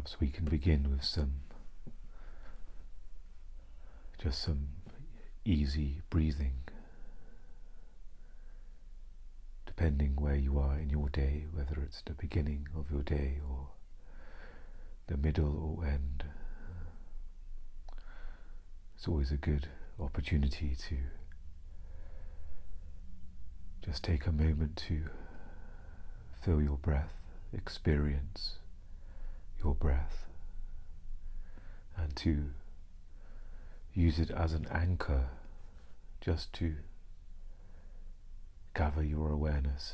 Perhaps we can begin with some easy breathing, depending where you are in your day, whether it's the beginning of your day or the middle or end. It's always a good opportunity to just take a moment to feel your breath, experience your breath, and to use it as an anchor just to gather your awareness,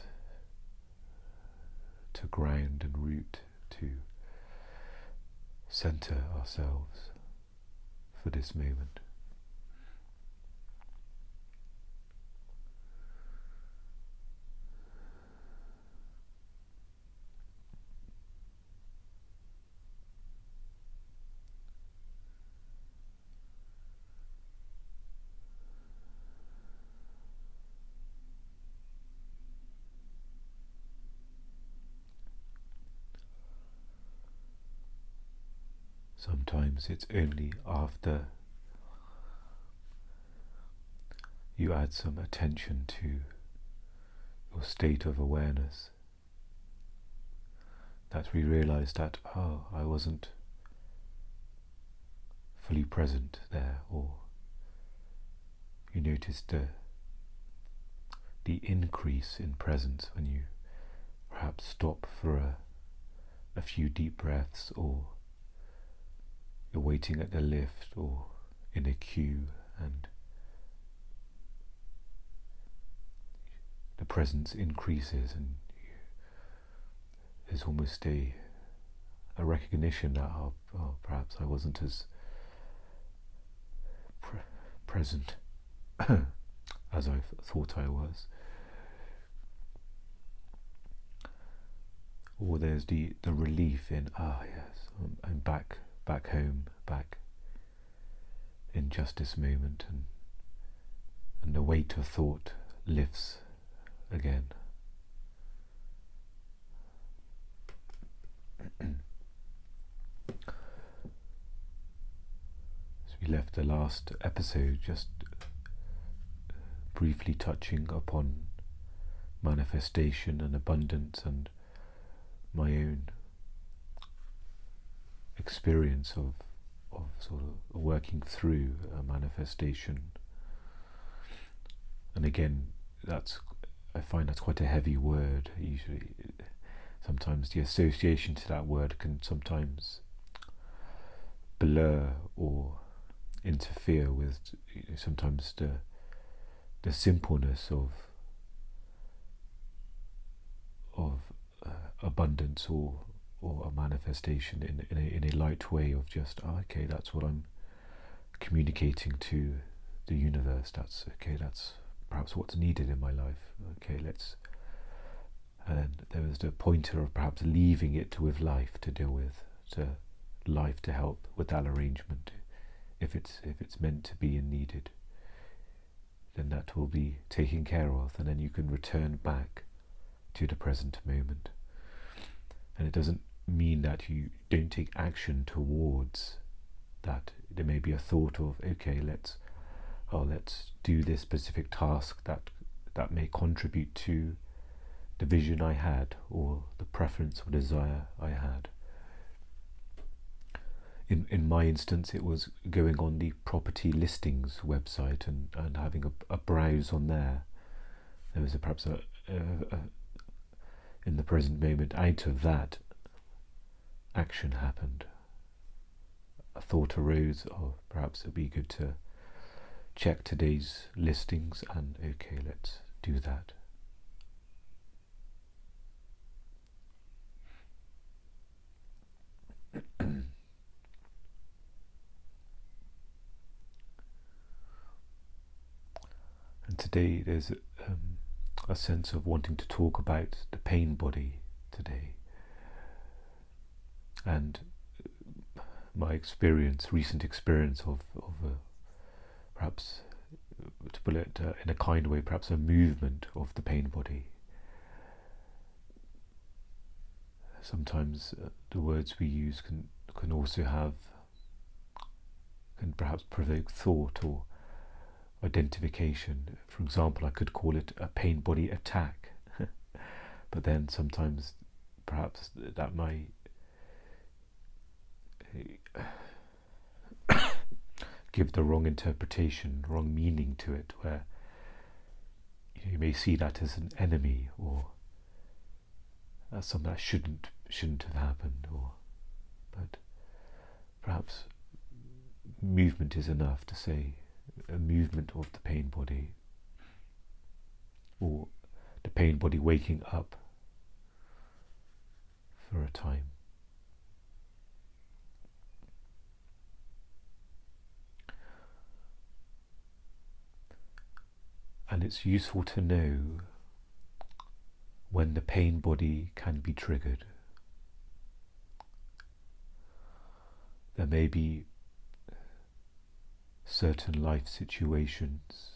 to ground and root, to center ourselves for this moment. Sometimes it's only after you add some attention to your state of awareness that we realize that, I wasn't fully present there, or you notice the increase in presence when you perhaps stop for a few deep breaths, or you're waiting at the lift or in a queue, and the presence increases, and there's almost a recognition that perhaps I wasn't as present as I thought I was. Or there's the relief in, yes, I'm back home, back in just this moment, and the weight of thought lifts again. So we left the last episode just briefly touching upon manifestation and abundance, and my own experience of sort of working through a manifestation. And again, I find that's quite a heavy word. Usually, sometimes the association to that word can sometimes blur or interfere with sometimes the simpleness of abundance or a manifestation in a light way of just, okay, that's what I'm communicating to the universe. That's perhaps what's needed in my life. Okay, and then there was the pointer of perhaps leaving it with life to deal with, to life to help with that arrangement. If it's meant to be and needed, then that will be taken care of, and then you can return back to the present moment. And it doesn't mean that you don't take action towards that. There may be a thought of, okay, let's do this specific task that may contribute to the vision I had, or the preference or desire I had. In my instance, it was going on the property listings website and having a browse on there. There was perhaps in the present moment, out of that, action happened. A thought arose, perhaps it'd be good to check today's listings, and okay, let's do that. And today there's a sense of wanting to talk about the pain body today, and my recent experience of perhaps, to put it in a kind way, perhaps a movement of the pain body. Sometimes the words we use can can also can perhaps provoke thought or identification. For example, I could call it a pain body attack, but then sometimes perhaps that might give the wrong interpretation, wrong meaning to it, where you may see that as an enemy or as something that shouldn't have happened, but perhaps movement is enough to say a movement of the pain body, or the pain body waking up for a time. And it's useful to know when the pain body can be triggered. There may be certain life situations,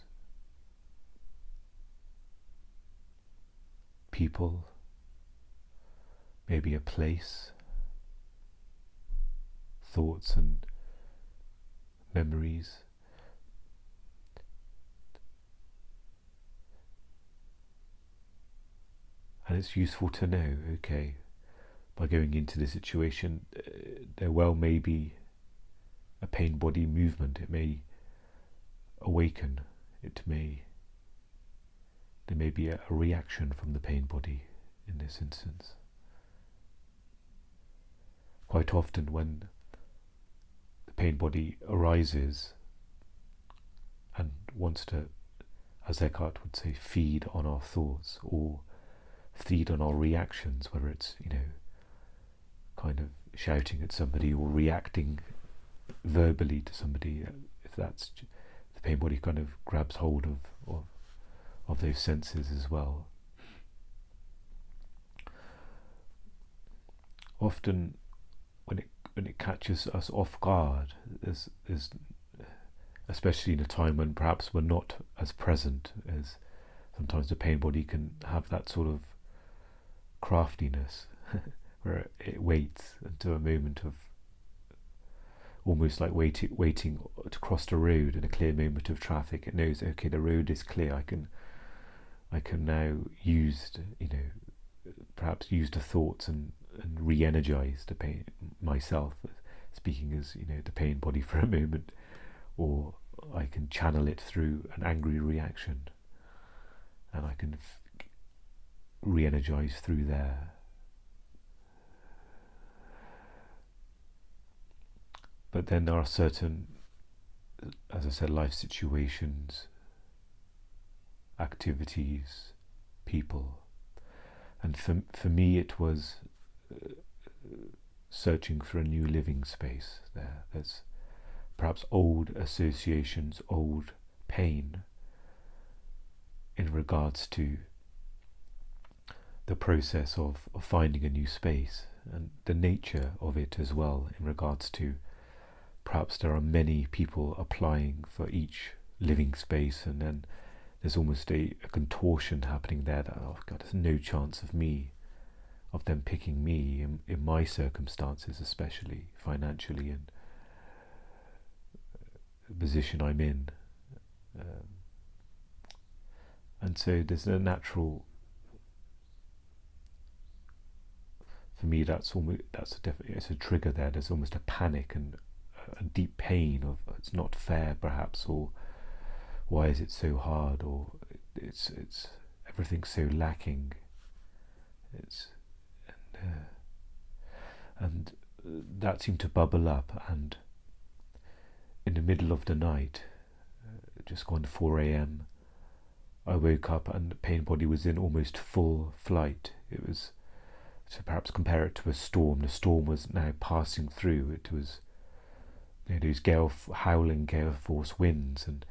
people, maybe a place, thoughts and memories, and it's useful to know, okay, by going into the situation, there well may be a pain body movement. It may awaken. There may be a reaction from the pain body in this instance. Quite often when the pain body arises and wants to, as Eckhart would say, feed on our thoughts or feed on our reactions, whether it's, kind of shouting at somebody or reacting verbally to somebody, if that's the pain body kind of grabs hold of those senses as well. Often when it catches us off guard, there's especially in a time when perhaps we're not as present, as sometimes the pain body can have that sort of craftiness where it waits until a moment of almost like waiting to cross the road in a clear moment of traffic. It knows, okay, the road is clear. I can now perhaps use the thoughts and re-energize the pain myself, speaking as the pain body for a moment, or I can channel it through an angry reaction, and I can re-energize through there. But then there are certain, as I said, life situations, activities, people, and for me it was searching for a new living space there. There's perhaps old associations, old pain in regards to the process of finding a new space, and the nature of it as well, in regards to perhaps there are many people applying for each living space, and then there's almost a contortion happening there that, oh God, there's no chance of them picking me in my circumstances, especially financially and the position I'm in. And so there's a natural, for me, it's a trigger there. There's almost a panic and a deep pain of it's not fair, perhaps, or why is it so hard, or it's everything's so lacking. And that seemed to bubble up, and in the middle of the night, just gone 4 a.m, I woke up and the pain body was in almost full flight. It was, to perhaps compare it to a storm. The storm was now passing through. It was those howling gale force winds, and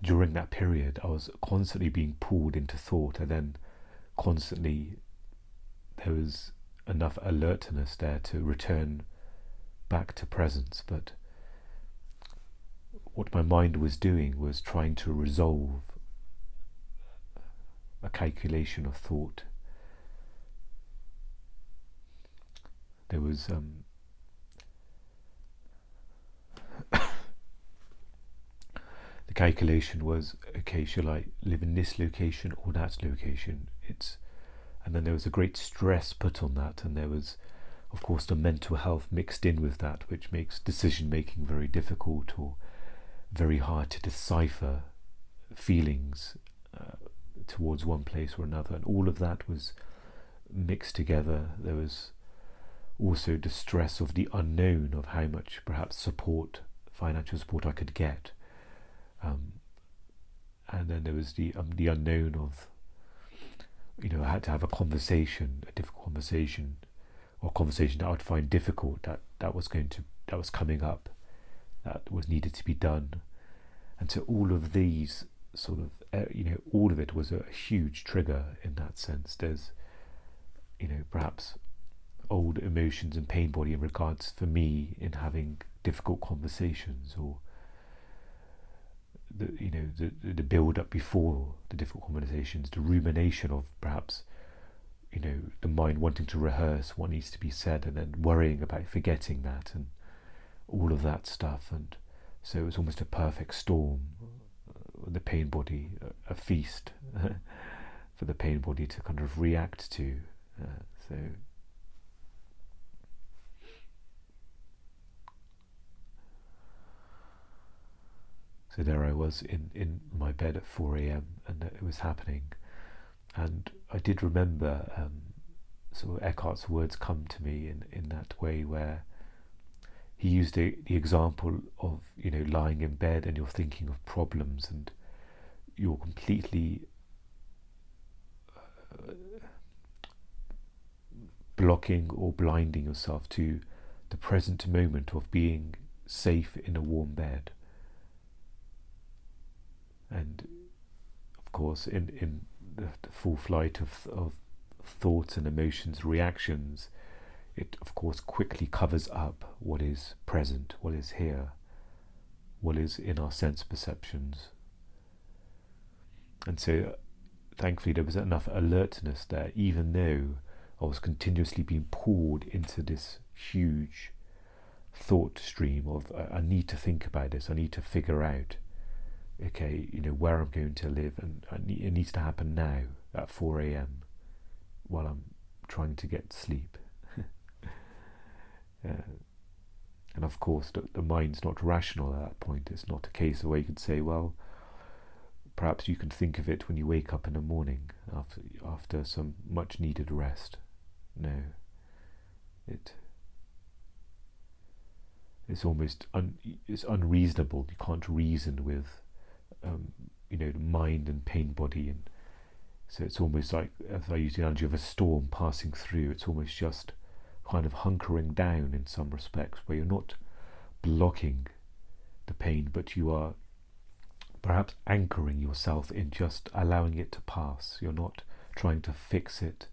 during that period I was constantly being pulled into thought, and then constantly there was enough alertness there to return back to presence. But what my mind was doing was trying to resolve a calculation of thought. There was the calculation was, okay, shall I live in this location or that location? And then there was a great stress put on that, and there was, of course, the mental health mixed in with that, which makes decision making very difficult or very hard to decipher feelings towards one place or another, and all of that was mixed together. There was also the stress of the unknown, of how much perhaps support, financial support, I could get, and then there was the unknown of, I had to have a conversation, a difficult conversation, or a conversation that I would find difficult, that was coming up, that was needed to be done. And so all of these sort of, all of it was a huge trigger in that sense. There's, perhaps old emotions and pain body in regards for me in having difficult conversations, or the build up before the difficult conversations, the rumination of perhaps, the mind wanting to rehearse what needs to be said and then worrying about forgetting that, and all of that stuff. And so it was almost a perfect storm, the pain body, a feast for the pain body to kind of react to. So there I was in my bed at 4 a.m. and it was happening. And I did remember sort of Eckhart's words come to me in that way, where he used the example of, lying in bed and you're thinking of problems and you're completely blocking or blinding yourself to the present moment of being safe in a warm bed. And of course, in the full flight of thoughts and emotions, reactions, it of course quickly covers up what is present, what is here, what is in our sense perceptions. And so thankfully there was enough alertness there, even though I was continuously being pulled into this huge thought stream of, I need to think about this, I need to figure out, okay, where I'm going to live, and it needs to happen now at 4 a.m. while I'm trying to get sleep. And of course the mind's not rational at that point. It's not a case where you could say, well, perhaps you can think of it when you wake up in the morning after some much needed rest. No, it's almost it's unreasonable. You can't reason with the mind and pain body, and so it's almost like, as I use the analogy of a storm passing through, it's almost just kind of hunkering down in some respects, where you're not blocking the pain, but you are perhaps anchoring yourself in just allowing it to pass. You're not trying to fix it,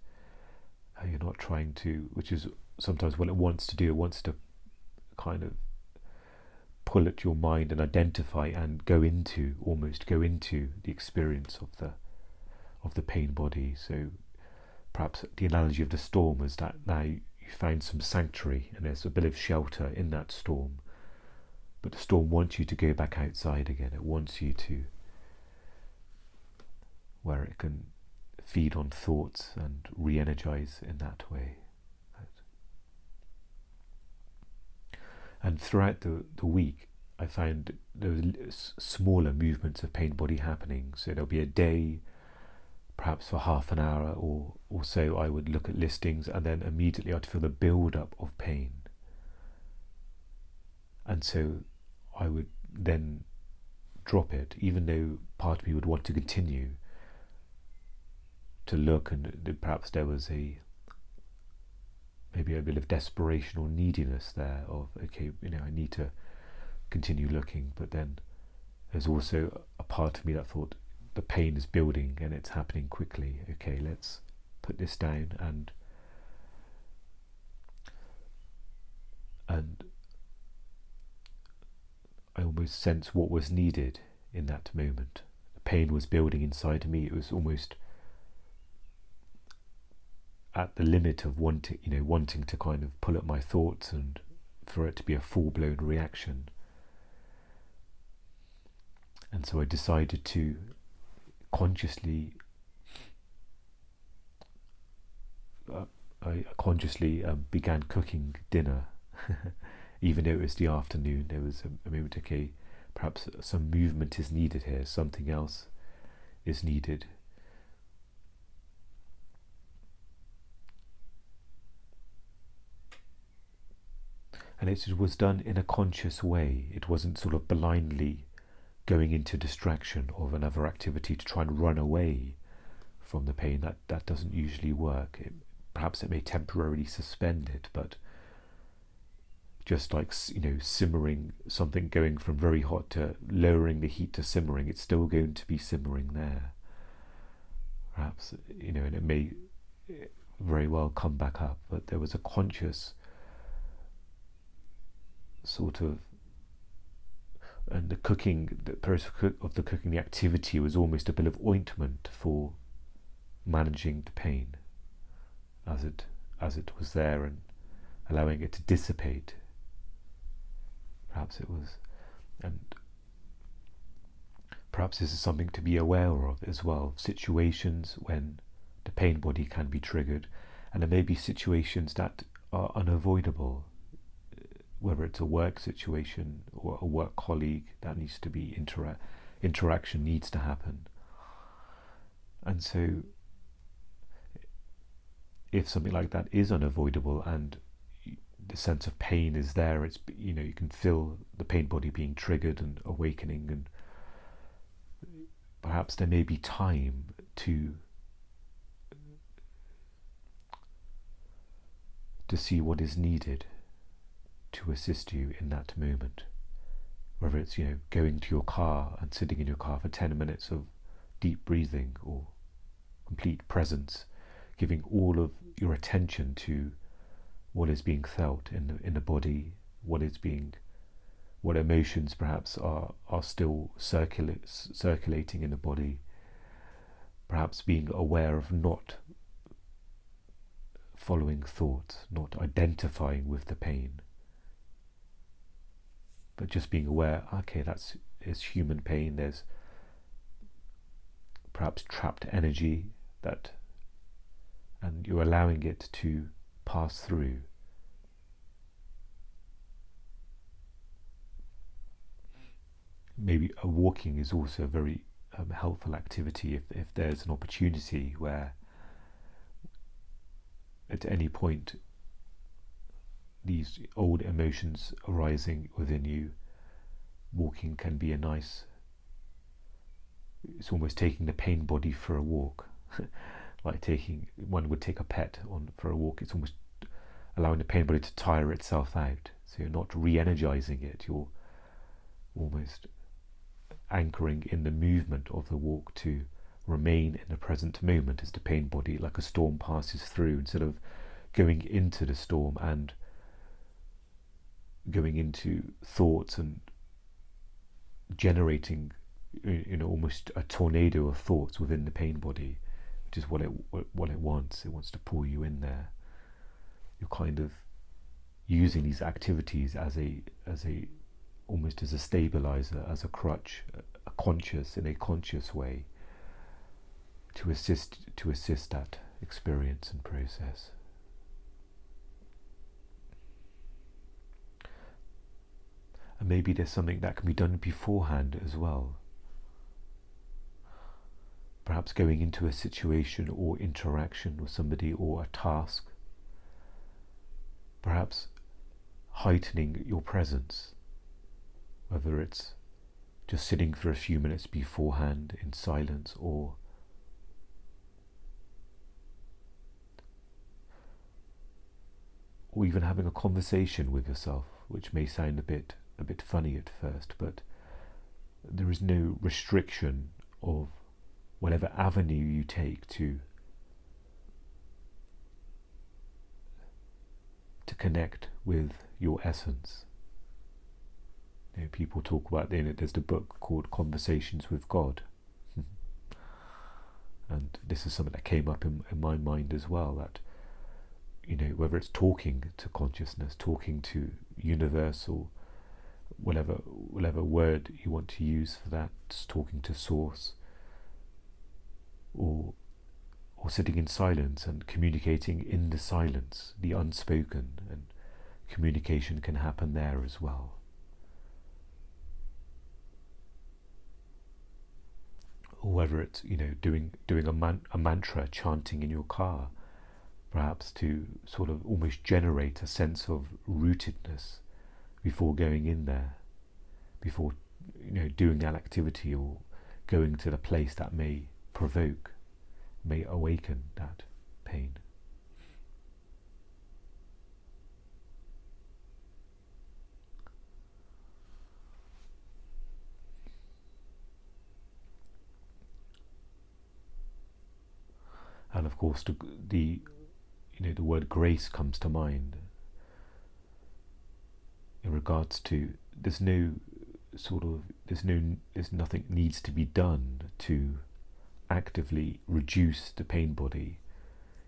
you're not trying to, which is sometimes what it wants to do. It wants to kind of pull at your mind and identify and go into the experience of the pain body. So perhaps the analogy of the storm is that now you found some sanctuary and there's a bit of shelter in that storm, but the storm wants you to go back outside again. It wants you to, where it can feed on thoughts and re-energize in that way. And throughout the week, I found there was smaller movements of pain body happening. So there'll be a day, perhaps for half an hour or so, I would look at listings, and then immediately I'd feel the build-up of pain. And so I would then drop it, even though part of me would want to continue to look, and perhaps there was maybe a bit of desperation or neediness there of, okay, I need to continue looking. But then there's also a part of me that thought, the pain is building and it's happening quickly. Okay, let's put this down and I almost sensed what was needed in that moment. The pain was building inside me. It was almost at the limit of wanting to kind of pull up my thoughts and for it to be a full-blown reaction. And so I decided to consciously began cooking dinner. Even though it was the afternoon, there was a moment, okay, perhaps some movement is needed here, something else is needed. And it was done in a conscious way. It wasn't sort of blindly going into distraction of another activity to try and run away from the pain. That doesn't usually work. Perhaps it may temporarily suspend it, but just like, simmering something, going from very hot to lowering the heat to simmering, it's still going to be simmering there. Perhaps, and it may very well come back up, but there was a conscious sort of, and the cooking, the process of the cooking, the activity was almost a bit of ointment for managing the pain as it was there and allowing it to dissipate. Perhaps it was, and perhaps this is something to be aware of as well, situations when the pain body can be triggered, and there may be situations that are unavoidable, whether it's a work situation or a work colleague that needs to be interaction needs to happen. And so if something like that is unavoidable and the sense of pain is there, it's, you can feel the pain body being triggered and awakening, and perhaps there may be time to see what is needed to assist you in that moment. Whether it's, going to your car and sitting in your car for 10 minutes of deep breathing or complete presence, giving all of your attention to what is being felt in the body, what emotions perhaps are still circulating in the body, perhaps being aware of not following thoughts, not identifying with the pain, but just being aware, okay, it's human pain, there's perhaps trapped energy and you're allowing it to pass through. Maybe walking is also a very helpful activity if there's an opportunity where at any point these old emotions arising within you, walking can be it's almost taking the pain body for a walk. Like one would take a pet for a walk. It's almost allowing the pain body to tire itself out. So you're not re-energizing it, you're almost anchoring in the movement of the walk to remain in the present moment as the pain body, like a storm, passes through, instead of going into the storm and going into thoughts and generating almost a tornado of thoughts within the pain body, which is what it wants. It wants to pull you in there. You're kind of using these activities as a almost as a stabilizer, as a crutch, in a conscious way, to assist that experience and process. And maybe there's something that can be done beforehand as well. Perhaps going into a situation or interaction with somebody or a task, perhaps heightening your presence, whether it's just sitting for a few minutes beforehand in silence, or even having a conversation with yourself, which may sound a bit funny at first, but there is no restriction of whatever avenue you take to connect with your essence. People talk about, there's the book called Conversations with God. And this is something that came up in my mind as well, that whether it's talking to consciousness, talking to universal, whatever word you want to use for that, just talking to source, or sitting in silence and communicating in the silence, the unspoken, and communication can happen there as well. Or whether it's doing a mantra, chanting in your car, perhaps to sort of almost generate a sense of rootedness before going in there, before doing that activity or going to the place that may awaken that pain. And of course, the word grace comes to mind in regards to there's nothing needs to be done to actively reduce the pain body.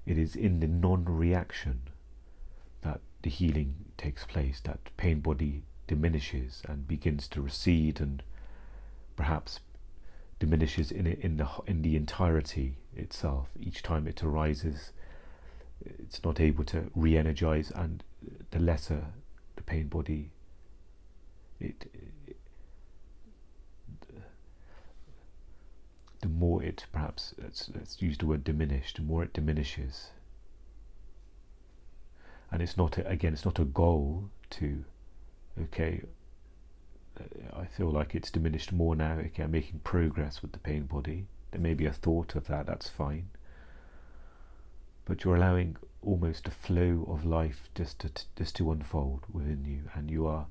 It is in the non-reaction that the healing takes place, that pain body diminishes and begins to recede, and perhaps diminishes in the entirety itself. Each time it arises, it's not able to re-energize, and the lesser the pain body, the more it, perhaps let's use the word diminished, the more it diminishes. And it's not a goal to, okay, I feel like it's diminished more now, okay, I'm making progress with the pain body. There may be a thought of that, that's fine. But you're allowing almost a flow of life just to unfold within you, and you are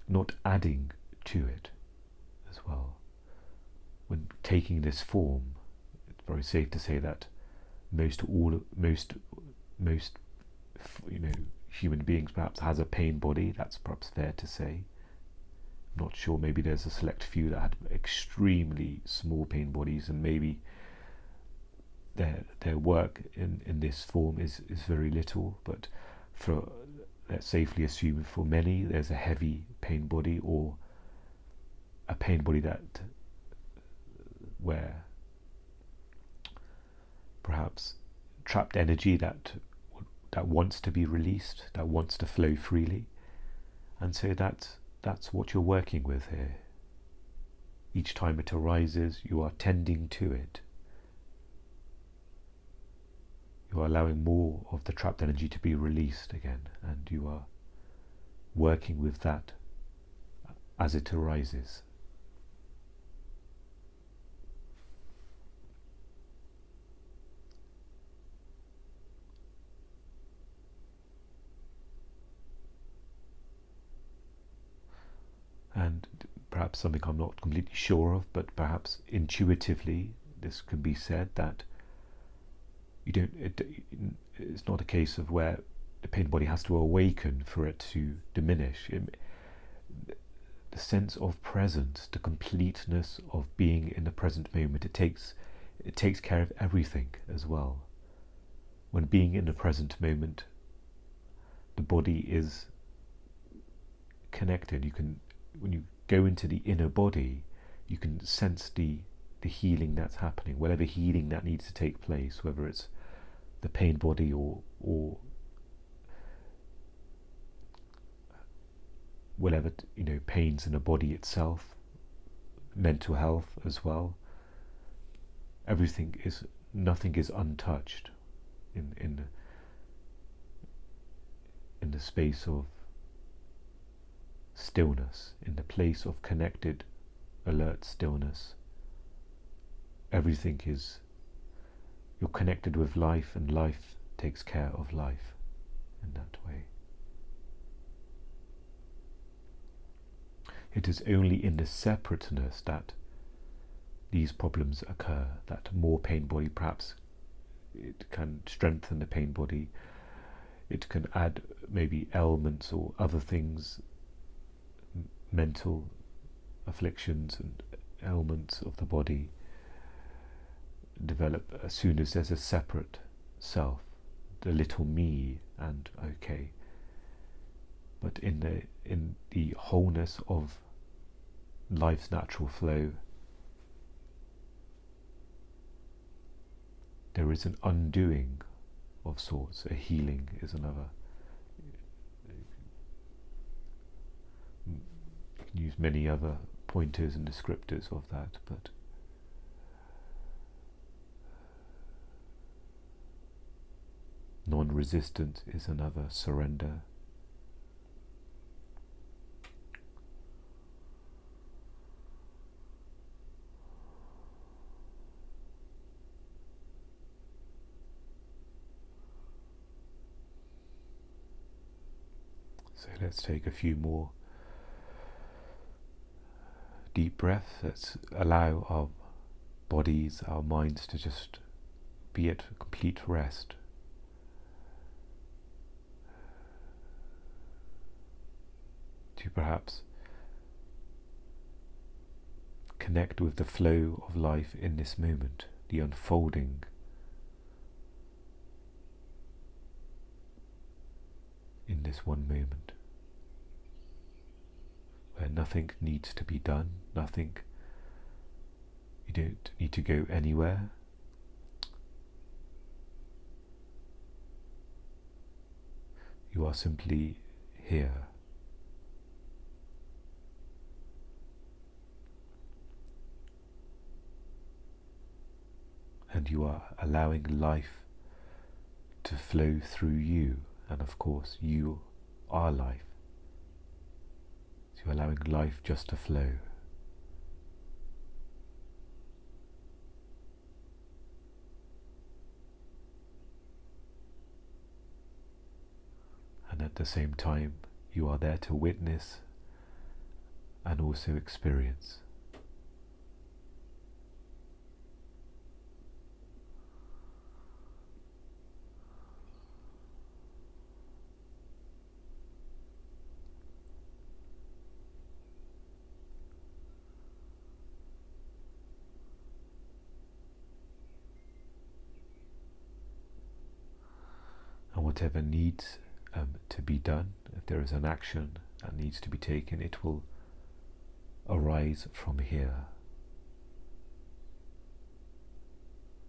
not adding to it as well. When taking this form, it's very safe to say that most human beings perhaps has a pain body. That's perhaps fair to say. I'm not sure, maybe there's a select few that had extremely small pain bodies, and maybe their work in this form is very little, but let's safely assume for many there's a heavy pain body, or a pain body where perhaps trapped energy that wants to be released, that wants to flow freely. And so that's what you're working with here. Each time it arises, you are tending to it. You are allowing more of the trapped energy to be released again, and you are working with that as it arises. And perhaps something I'm not completely sure of, but perhaps intuitively this can be said, that it's not a case of where the pain body has to awaken for it to diminish. The sense of presence, the completeness of being in the present moment, it takes care of everything as well. When being in the present moment, the body is connected. When you go into the inner body, you can sense the healing that's happening, whatever healing that needs to take place, whether it's the pain body or whatever, pains in the body itself, mental health as well. Nothing is untouched in the space of stillness, in the place of connected, alert stillness. Everything is, you're connected with life, and life takes care of life in that way. It is only in the separateness that these problems occur, that more pain body, perhaps it can strengthen the pain body, it can add maybe ailments or other things, mental afflictions and ailments of the body develop as soon as there's a separate self the little me, and okay. But in the wholeness of life's natural flow, there is an undoing of sorts. A healing is another. You can use many other pointers and descriptors of that, but non-resistant is another. Surrender. So let's take a few more deep breaths. Let's allow our bodies, our minds to just be at complete rest. To perhaps connect with the flow of life in this moment, the unfolding in this one moment, where nothing needs to be done, you don't need to go anywhere. You are simply here. And you are allowing life to flow through you, and of course you are life. So you're allowing life just to flow. And at the same time, you are there to witness and also experience. And whatever needs to be done, if there is an action that needs to be taken, it will arise from here.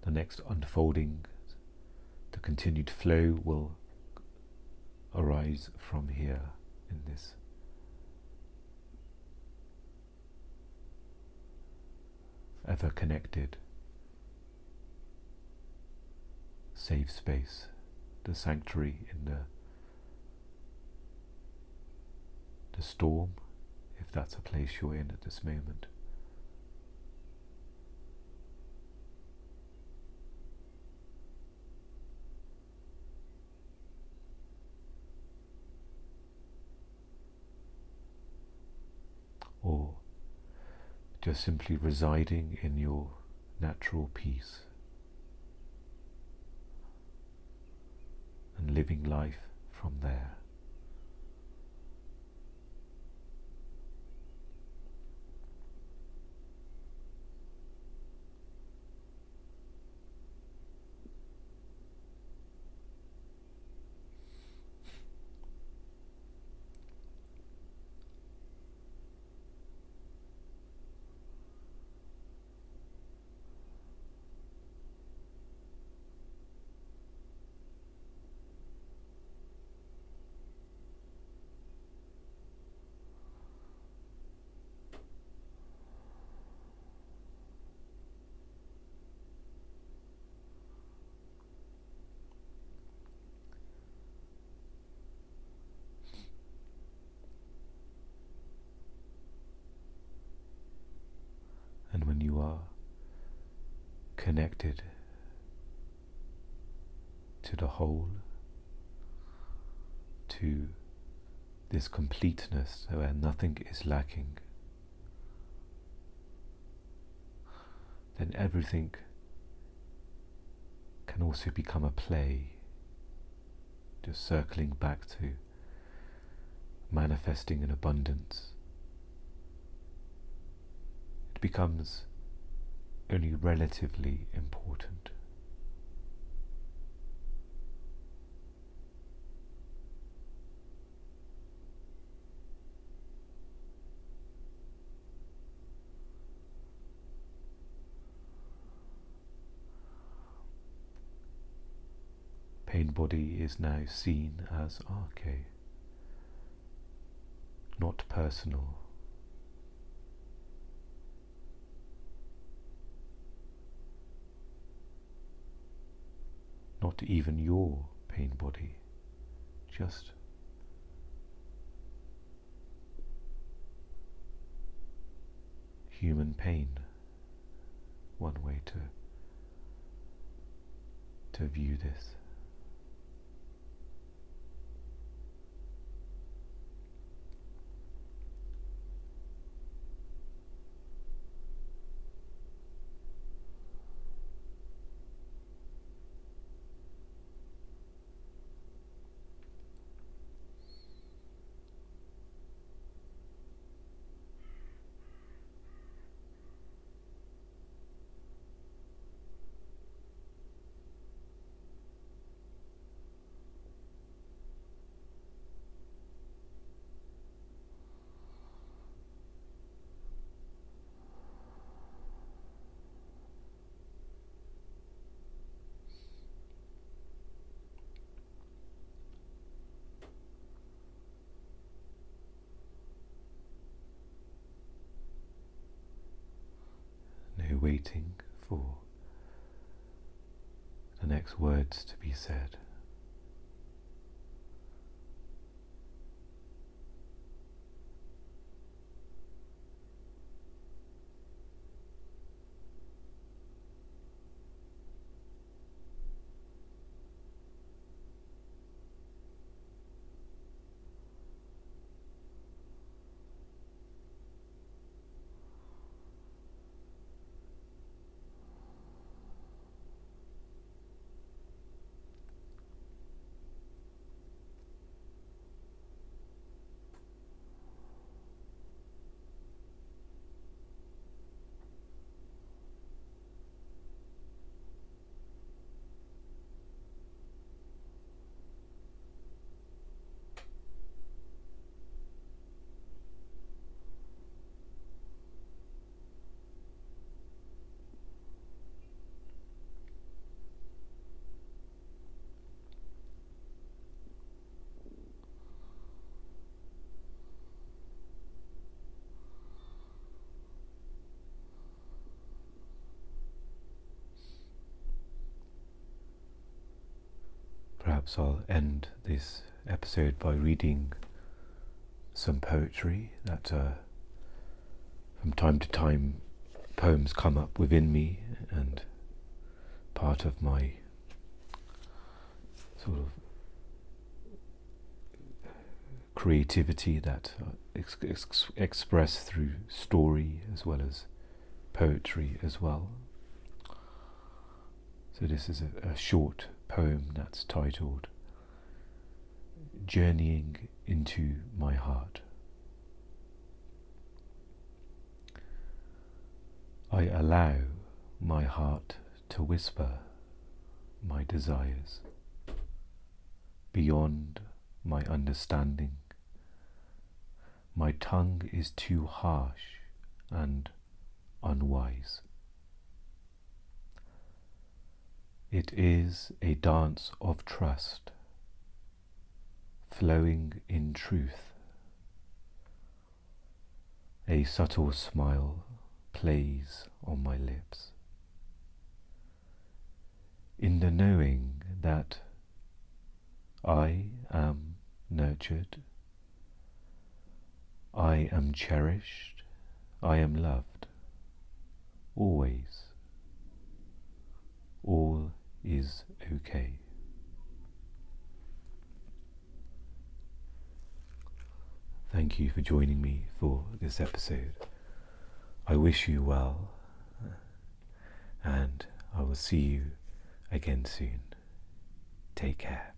The next unfolding, the continued flow will arise from here in this ever connected, safe space, the sanctuary in the storm, if that's a place you're in at this moment. Or just simply residing in your natural peace and living life from there. And when you are connected to the whole, to this completeness where nothing is lacking, then everything can also become a play, just circling back to manifesting in abundance. It becomes only relatively important. pain body is now seen as, okay, not personal. Not even your pain body, just human pain. One way to view this. No waiting for the next words to be said. Perhaps I'll end this episode by reading some poetry that from time to time poems come up within me, and part of my sort of creativity that expressed through story as well as poetry as well. So this is a short poem that's titled Journeying into My Heart. I allow my heart to whisper my desires beyond my understanding. My tongue is too harsh and unwise. It is a dance of trust, flowing in truth. A subtle smile plays on my lips, in the knowing that I am nurtured, I am cherished, I am loved, always. All is okay. Thank you for joining me for this episode. I wish you well, and I will see you again soon. Take care.